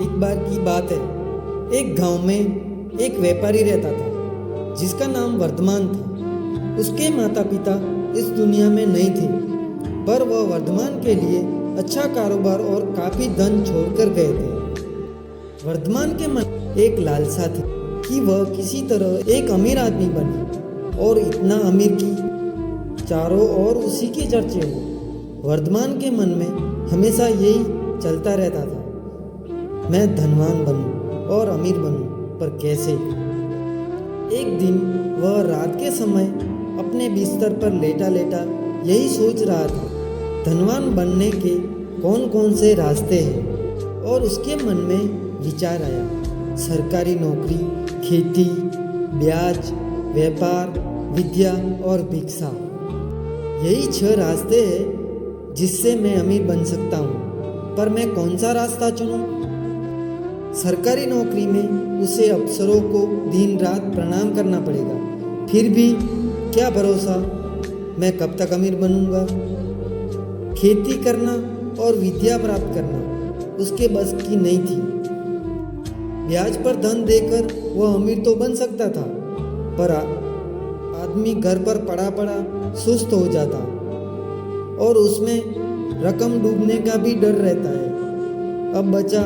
एक बार की बात है, एक गांव में एक व्यापारी रहता था जिसका नाम वर्धमान था। उसके माता पिता इस दुनिया में नहीं थे, पर वह वर्धमान के लिए अच्छा कारोबार और काफी धन छोड़कर गए थे। वर्धमान के मन में एक लालसा थी कि वह किसी तरह एक अमीर आदमी बने और इतना अमीर कि चारों ओर उसी के चर्चे हो। वर्धमान के मन में हमेशा यही चलता रहता था, मैं धनवान बनूं और अमीर बनूं, पर कैसे। एक दिन वह रात के समय अपने बिस्तर पर लेटा लेटा यही सोच रहा था, धनवान बनने के कौन कौन से रास्ते हैं। और उसके मन में विचार आया, सरकारी नौकरी, खेती, ब्याज, व्यापार, विद्या और भिक्षा, यही 6 रास्ते हैं जिससे मैं अमीर बन सकता हूँ। पर मैं कौन सा रास्ता चुनूं? सरकारी नौकरी में उसे अफसरों को दिन रात प्रणाम करना पड़ेगा, फिर भी क्या भरोसा मैं कब तक अमीर बनूंगा। खेती करना और विद्या प्राप्त करना उसके बस की नहीं थी। ब्याज पर धन देकर वह अमीर तो बन सकता था, पर आदमी घर पर पड़ा पड़ा सुस्त हो जाता और उसमें रकम डूबने का भी डर रहता है। अब बचा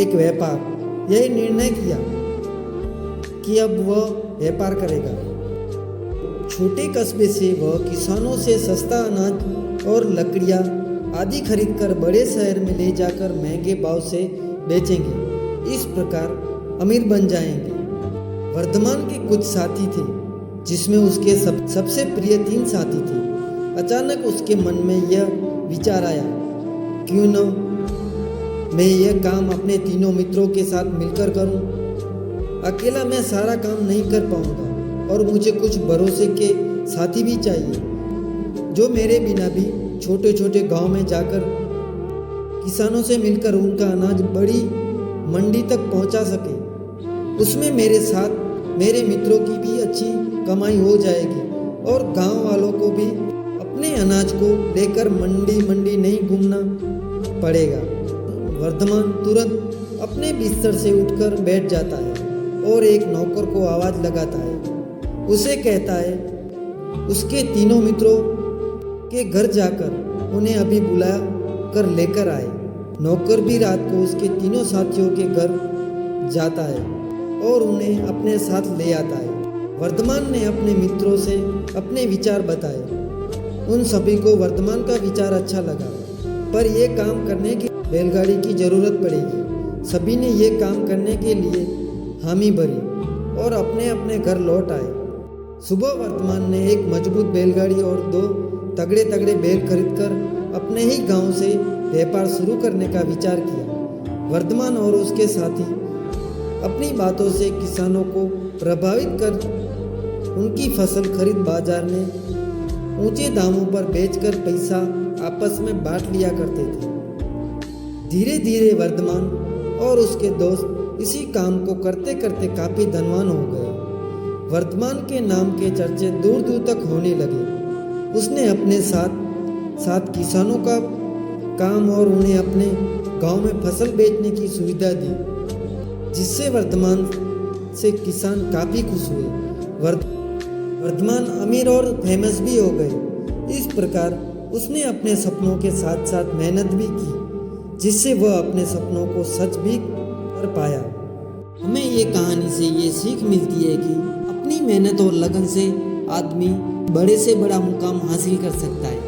एक व्यापार। यही निर्णय किया कि अब वह व्यापार करेगा। छोटे कस्बे से वह किसानों से सस्ता अनाज और लकड़ियाँ आदि खरीदकर बड़े शहर में ले जाकर महंगे भाव से बेचेंगे। इस प्रकार अमीर बन जाएंगे। वर्धमान के कुछ साथी थे, जिसमें उसके सबसे प्रिय 3 साथी थे। अचानक उसके मन में यह विचार आया, क्यों न मैं यह काम अपने तीनों मित्रों के साथ मिलकर करूं। अकेला मैं सारा काम नहीं कर पाऊंगा और मुझे कुछ भरोसे के साथी भी चाहिए, जो मेरे बिना भी छोटे छोटे गांव में जाकर किसानों से मिलकर उनका अनाज बड़ी मंडी तक पहुंचा सके। उसमें मेरे साथ मेरे मित्रों की भी अच्छी कमाई हो जाएगी और गांव वालों को भी अपने अनाज को लेकर मंडी मंडी नहीं घूमना पड़ेगा। वर्धमान तुरंत अपने बिस्तर से उठकर बैठ जाता है और एक नौकर को आवाज़ लगाता है। उसे कहता है उसके तीनों मित्रों के घर जाकर उन्हें अभी बुला कर लेकर आए। नौकर भी रात को उसके तीनों साथियों के घर जाता है और उन्हें अपने साथ ले आता है। वर्धमान ने अपने मित्रों से अपने विचार बताए। उन सभी को वर्धमान का विचार अच्छा लगा, पर यह काम करने की बैलगाड़ी की जरूरत पड़ेगी। सभी ने ये काम करने के लिए हामी भरी और अपने अपने घर लौट आए। सुबह वर्धमान ने एक मजबूत बैलगाड़ी और 2 तगड़े तगड़े बैल खरीदकर अपने ही गांव से व्यापार शुरू करने का विचार किया। वर्धमान और उसके साथी अपनी बातों से किसानों को प्रभावित कर उनकी फसल खरीद बाजार में ऊंचे दामों पर बेचकर पैसा आपस में बांट लिया करते थे। धीरे धीरे वर्धमान और उसके दोस्त इसी काम को करते करते काफी धनवान हो गए। वर्धमान के नाम के चर्चे दूर दूर तक होने लगे। उसने अपने साथ किसानों का काम और उन्हें अपने गांव में फसल बेचने की सुविधा दी, जिससे वर्धमान से किसान काफी खुश हुए। वर्धमान अमीर और फेमस भी हो गए। इस प्रकार उसने अपने सपनों के साथ साथ मेहनत भी की, जिससे वह अपने सपनों को सच भी कर पाया। हमें ये कहानी से ये सीख मिलती है कि अपनी मेहनत और लगन से आदमी बड़े से बड़ा मुकाम हासिल कर सकता है।